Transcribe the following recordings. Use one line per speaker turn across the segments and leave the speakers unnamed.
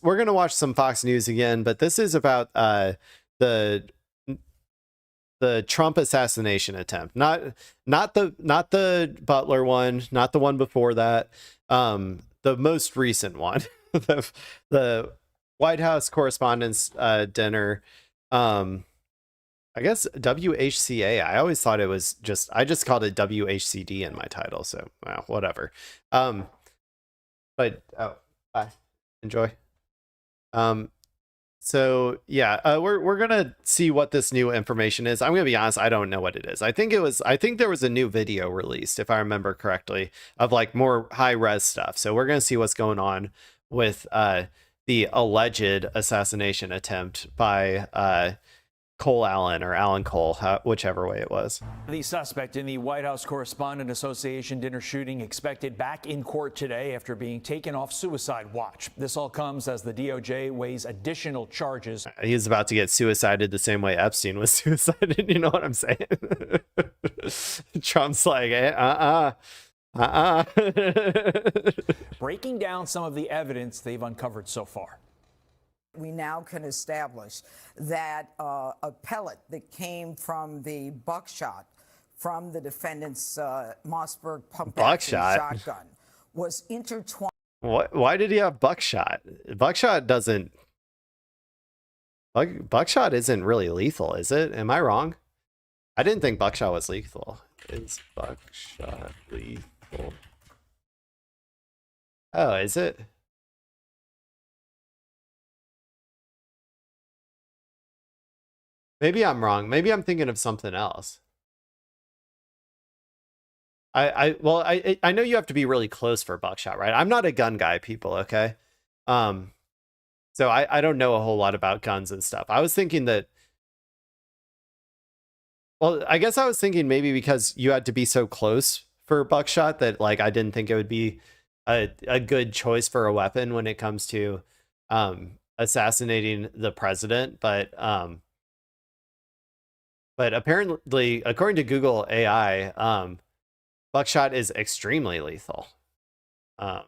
We're gonna watch some Fox News again, but this is about the Trump assassination attempt, not the Butler one, not the one before that, the most recent one, the White House Correspondents' Dinner. I guess WHCA. I always thought it was I just called it WHCD in my title, so well, whatever. But oh, bye, enjoy. So yeah, we're gonna see what this new information is. I'm gonna be honest, I don't know what it is. I think there was a new video released, if I remember correctly, of like more high res stuff. So we're gonna see what's going on with the alleged assassination attempt by Cole Allen or Alan Cole, whichever way it was.
The suspect in the White House Correspondent Association dinner shooting expected back in court today after being taken off suicide watch. This all comes as the DOJ weighs additional charges.
He's about to get suicided the same way Epstein was suicided. You know what I'm saying? Trump's like,
breaking down some of the evidence they've uncovered so far.
We now can establish that a pellet that came from the buckshot from the defendant's Mossberg pump-action shotgun was intertwined.
Why did he have buckshot? Buckshot isn't really lethal, is it? Am I wrong? I didn't think buckshot was lethal. Is buckshot lethal? Oh, is it? Maybe I'm wrong. Maybe I'm thinking of something else. I know you have to be really close for buckshot, right? I'm not a gun guy, people, okay? So I don't know a whole lot about guns and stuff. I was thinking that, well, I guess I was thinking maybe because you had to be so close for buckshot that like I didn't think it would be a good choice for a weapon when it comes to assassinating the president, but apparently, according to Google AI, buckshot is extremely lethal. So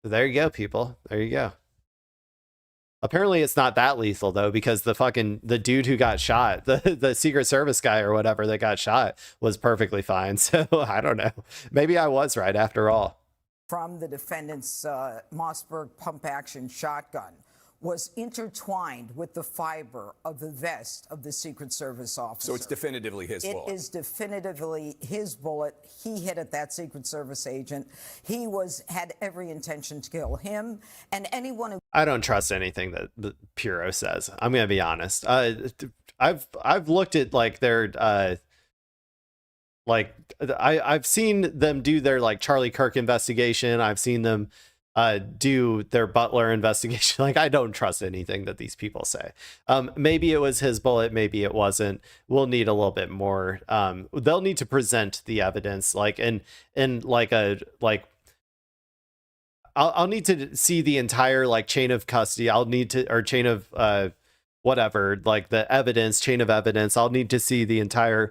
there you go, people. There you go. Apparently, it's not that lethal though, because the dude who got shot, the Secret Service guy or whatever that got shot, was perfectly fine. So I don't know. Maybe I was right after all.
From the defendant's Mossberg pump-action shotgun was intertwined with the fiber of the vest of the Secret Service officer.
So it's definitively his bullet.
It is definitively his bullet. He hit at that Secret Service agent. He had every intention to kill him and anyone who...
I don't trust anything that Puro says. I'm going to be honest. I've looked at like their I've seen them do their like Charlie Kirk investigation. I've seen them do their Butler investigation. Like, I don't trust anything that these people say. Maybe it was his bullet, maybe it wasn't. We'll need a little bit more. They'll need to present the evidence, like I'll need to see the entire like chain of custody. I'll need to, or chain of whatever, like the evidence, chain of evidence. I'll need to see the entire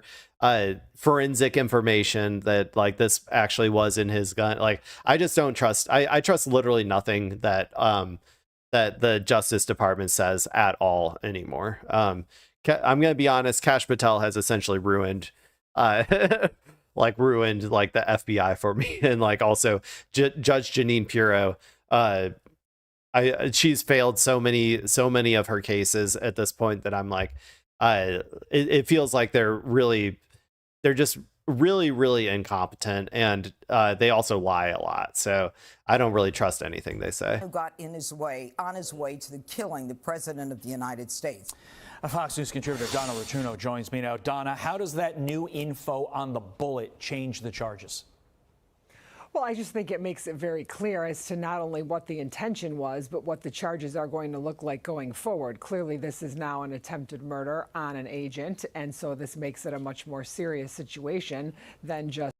forensic information that like this actually was in his gun. Like, I just don't trust. I trust literally nothing that that the Justice Department says at all anymore. I'm gonna be honest. Kash Patel has essentially ruined ruined like the FBI for me, and like also Judge Jeanine Pirro. She's failed so many of her cases at this point that I'm like, it feels like they're just really incompetent, and they also lie a lot. So I don't really trust anything they say.
Who got on his way to the killing the president of the United States.
Fox News contributor Donna Rotuno joins me now. Donna, how does that new info on the bullet change the charges?
Well, I just think it makes it very clear as to not only what the intention was, but what the charges are going to look like going forward. Clearly, this is now an attempted murder on an agent, and so this makes it a much more serious situation than just...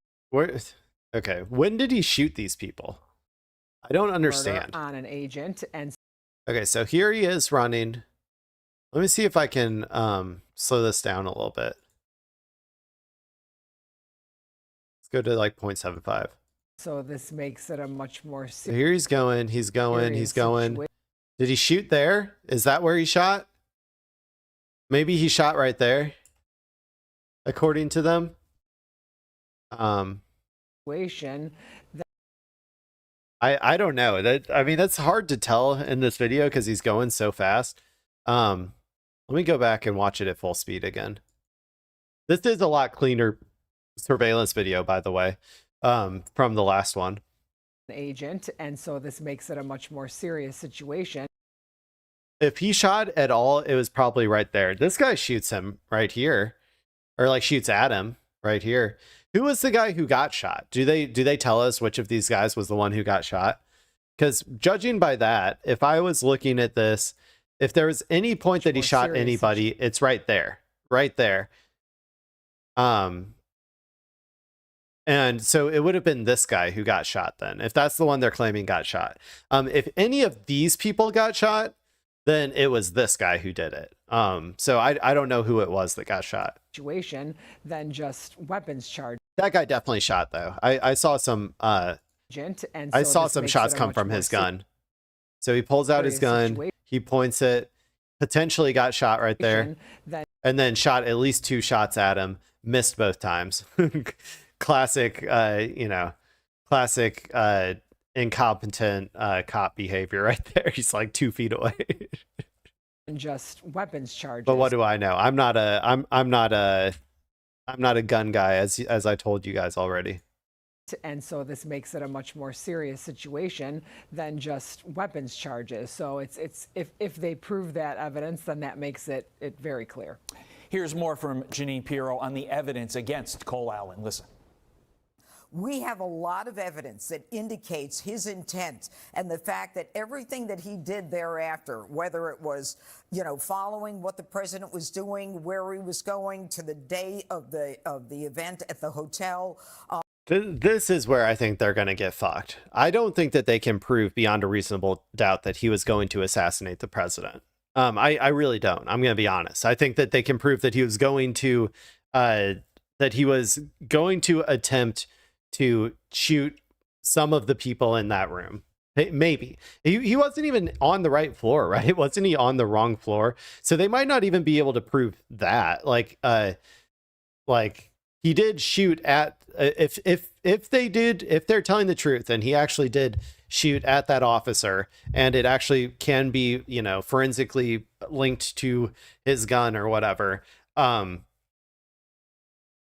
Okay, when did he shoot these people? I don't understand.
On an agent, and...
Okay, so here he is running. Let me see if I can slow this down a little bit. Let's go to like 0.75.
So this makes it a much more
So here he's going. He's going. He's going.
situation.
Did he shoot there? Is that where he shot? Maybe he shot right there, according to them. I don't know. I mean, that's hard to tell in this video because he's going so fast. Let me go back and watch it at full speed again. This is a lot cleaner surveillance video, by the way, from the last one.
Agent, and so this makes it a much more serious situation.
If he shot at all, it was probably right there. This guy shoots him right here, or like shoots at him right here. Who was the guy who got shot? Do they tell us which of these guys was the one who got shot? Because judging by that, if I was looking at this, if there was any point that he shot anybody, it's right there, right there. And so it would have been this guy who got shot then, if that's the one they're claiming got shot. If any of these people got shot, then it was this guy who did it. So I don't know who it was that got shot.
Situation than just weapons charge.
That guy definitely shot though. I saw some I saw some shots come from his gun. So he pulls out his gun, he points it, potentially got shot right there, and then shot at least 2 shots at him, missed both times. Classic classic incompetent cop behavior right there. He's like 2 feet away.
Just weapons charges.
But what do I know? I'm not a gun guy, as I told you guys already.
And so this makes it a much more serious situation than just weapons charges. So it's if they prove that evidence, then that makes it very clear.
Here's more from Jeanine Pirro on the evidence against Cole Allen. Listen.
We have a lot of evidence that indicates his intent and the fact that everything that he did thereafter, whether it was, following what the president was doing, where he was going, to the day of the event at the hotel.
This is where I think they're going to get fucked. I don't think that they can prove beyond a reasonable doubt that he was going to assassinate the president. I really don't. I'm going to be honest. I think that they can prove that he was going to attempt to shoot some of the people in that room. Maybe he wasn't even on the right floor, right? Wasn't he on the wrong floor? So they might not even be able to prove that. Like he did shoot at, if they're telling the truth and he actually did shoot at that officer and it actually can be, forensically linked to his gun or whatever,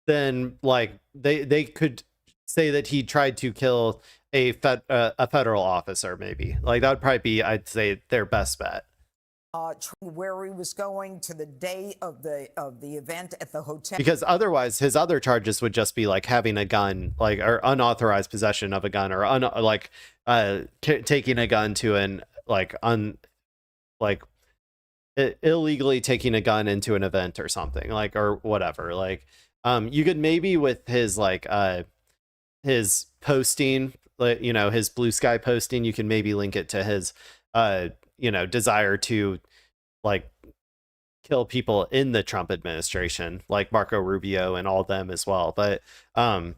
then like they could say that he tried to kill a federal officer, maybe. Like that would probably be, I'd say, their best bet.
Where he was going, to the day of the event at the hotel.
Because otherwise, his other charges would just be like having a gun, like, or unauthorized possession of a gun, or taking a gun to an illegally taking a gun into an event or something, like, or whatever. Like, you could maybe with his his posting, his blue sky posting, you can maybe link it to his desire to like kill people in the Trump administration, like Marco Rubio and all of them as well. But I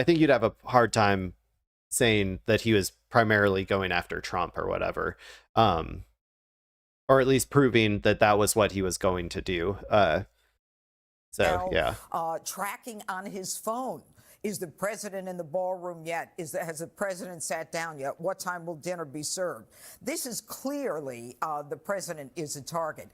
think you'd have a hard time saying that he was primarily going after Trump or whatever, or at least proving that that was what he was going to do.
Tracking on his phone. Is the president in the ballroom yet? Has the president sat down yet? What time will dinner be served? This is clearly the president is a target.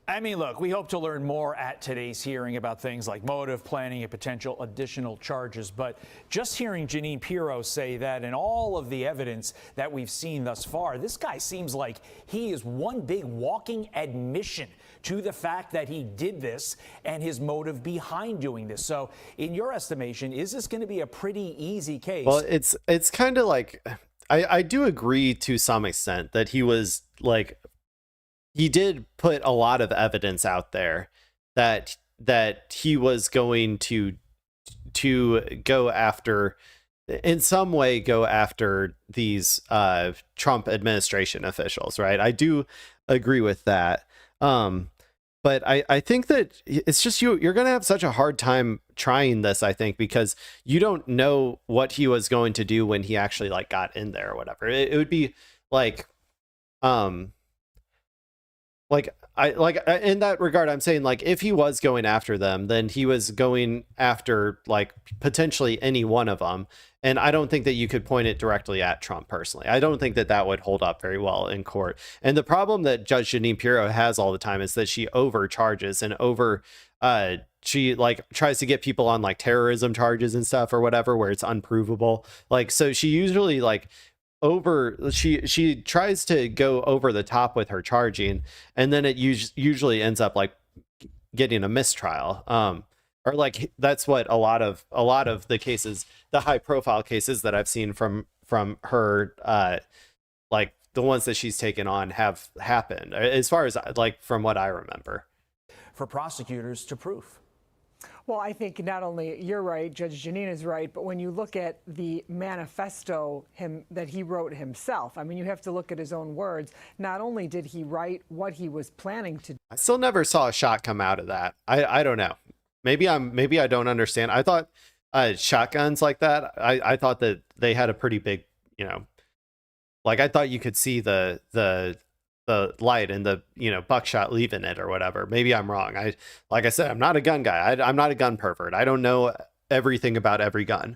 I mean, look, we hope to learn more at today's hearing about things like motive, planning, and potential additional charges. But just hearing Jeanine Pirro say that and all of the evidence that we've seen thus far, this guy seems like he is one big walking admission to the fact that he did this and his motive behind doing this. So in your estimation, is this going to be a pretty easy case?
Well, it's kind of like, I do agree to some extent that he was like, he did put a lot of evidence out there that he was going to go after, in some way, go after these Trump administration officials, right? I do agree with that. But I think that it's just you're going to have such a hard time trying this, I think, because you don't know what he was going to do when he actually like got in there or whatever. It would be like, um, in that regard, I'm saying like if he was going after them, then he was going after like potentially any one of them. And I don't think that you could point it directly at Trump personally. I don't think that that would hold up very well in court. And the problem that Judge Jeanine Pirro has all the time is that she overcharges and she like tries to get people on like terrorism charges and stuff or whatever, where it's unprovable. Like, so she usually like she tries to go over the top with her charging, and then it usually ends up like getting a mistrial. Or like that's what a lot of the cases, the high profile cases that I've seen from her, like the ones that she's taken on have happened, as far as like from what I remember.
For prosecutors to prove.
Well, I think not only you're right, Judge Jeanine is right, but when you look at the manifesto that he wrote himself, I mean, you have to look at his own words. Not only did he write what he was planning to do.
I still never saw a shot come out of that. I don't know. Maybe I don't understand. I thought shotguns like that, I thought that they had a pretty big, like I thought you could see the light and the buckshot leaving it or whatever. Maybe I'm wrong. Like I said, I'm not a gun guy. I'm not a gun pervert. I don't know everything about every gun.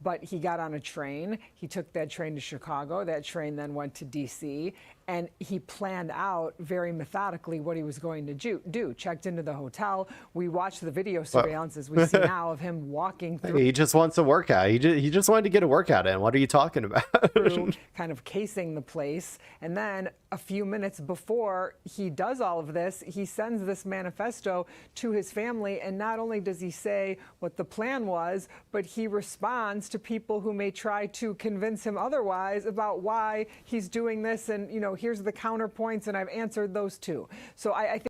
But he got on a train. He took that train to Chicago. That train then went to D.C. And he planned out very methodically what he was going to do. Checked into the hotel. We watched the video surveillance as we see now of him walking through.
He just wants a workout. He just wanted to get a workout in. What are you talking about?
Through, kind of casing the place. And then a few minutes before he does all of this, he sends this manifesto to his family. And not only does he say what the plan was, but he responds to people who may try to convince him otherwise about why he's doing this. And, here's the counterpoints, and I've answered those too. So I think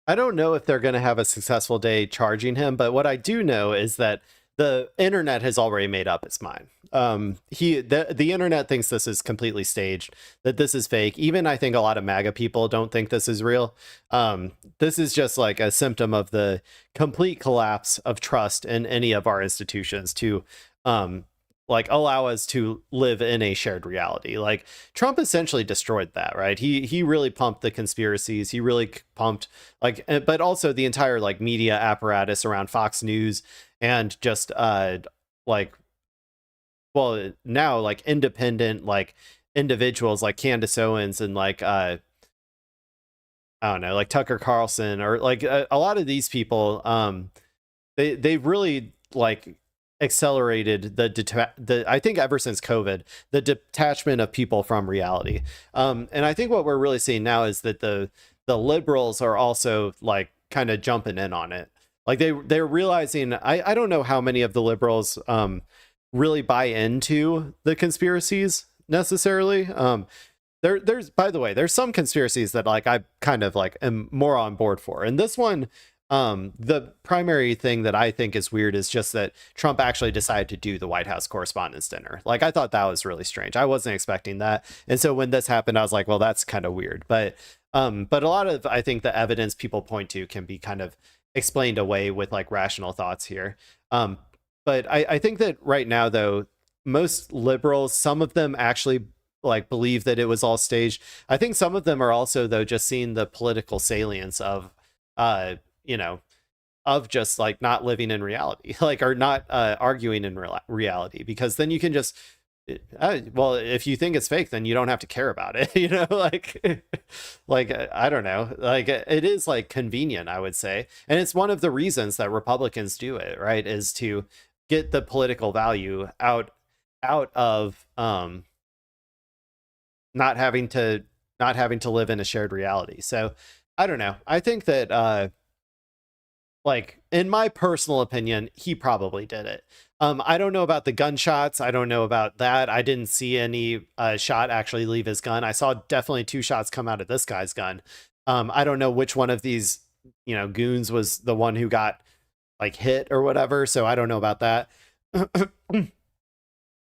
I don't know if they're going to have a successful day charging him, but what I do know is that the internet has already made up its mind. The internet thinks this is completely staged, that this is fake. Even I think a lot of MAGA people don't think this is real. This is just like a symptom of the complete collapse of trust in any of our institutions to like allow us to live in a shared reality. Like Trump essentially destroyed that, right? He really pumped the conspiracies. He really pumped but also the entire like media apparatus around Fox News and just now like independent like individuals like Candace Owens and like I don't know, like Tucker Carlson or like a lot of these people, they've really like accelerated the I think ever since COVID, the detachment of people from reality. And I think what we're really seeing now is that the liberals are also like kind of jumping in on it. Like they're realizing, I don't know how many of the liberals really buy into the conspiracies necessarily. There's by the way, there's some conspiracies that like I kind of like am more on board for. And this one, the primary thing that I think is weird is just that Trump actually decided to do the White House Correspondents' Dinner. Like I thought that was really strange. I wasn't expecting that. And so when this happened, I was like, well, that's kind of weird. But a lot of, I think the evidence people point to can be kind of explained away with like rational thoughts here. But I think that right now, though, most liberals, some of them actually like believe that it was all staged. I think some of them are also, though, just seeing the political salience of, of just like not living in reality, like, or not arguing in reality, because then you can just, well, if you think it's fake, then you don't have to care about it, like I don't know, like it is like convenient, I would say. And it's one of the reasons that Republicans do it, right, is to get the political value out of not having to live in a shared reality. So I don't know. I think that like in my personal opinion, he probably did it. I don't know about the gunshots. I don't know about that. I didn't see any shot actually leave his gun. I saw definitely 2 shots come out of this guy's gun. I don't know which one of these, goons was the one who got like hit or whatever. So I don't know about that.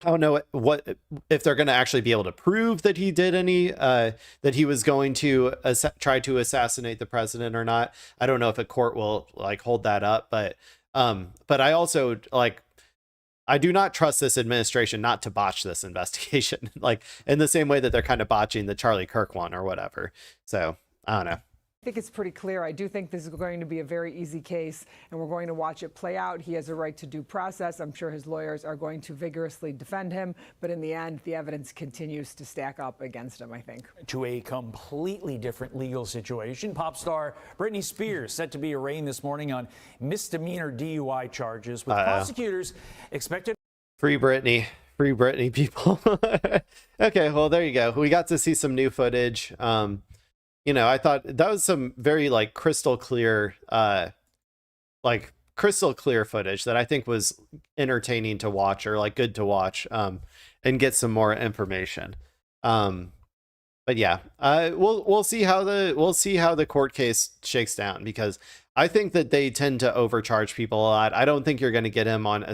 I don't know what if they're going to actually be able to prove that he did any that he was going to try to assassinate the president or not. I don't know if a court will like hold that up, but I also like I do not trust this administration not to botch this investigation, like in the same way that they're kind of botching the Charlie Kirk one or whatever. So I don't know.
I think it's pretty clear. I do think this is going to be a very easy case, and we're going to watch it play out. He has a right to due process. I'm sure his lawyers are going to vigorously defend him, but in the end, the evidence continues to stack up against him, I think.
To a completely different legal situation, pop star Britney Spears set to be arraigned this morning on misdemeanor DUI charges, with prosecutors expected.
Free Britney. Free Britney, people. Okay, well, there you go. We got to see some new footage. You know, I thought that was some very like crystal clear footage that I think was entertaining to watch, or like good to watch, and get some more information. But yeah, we'll see how the court case shakes down, because I think that they tend to overcharge people a lot. I don't think you're going to get him on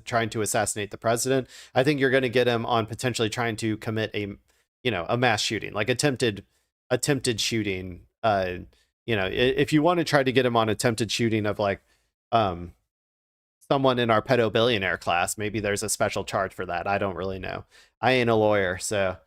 trying to assassinate the president. I think you're going to get him on potentially trying to commit a mass shooting, like attempted shooting. If you want to try to get him on attempted shooting of like someone in our pedo billionaire class, maybe there's a special charge for that. I don't really know. I ain't a lawyer, so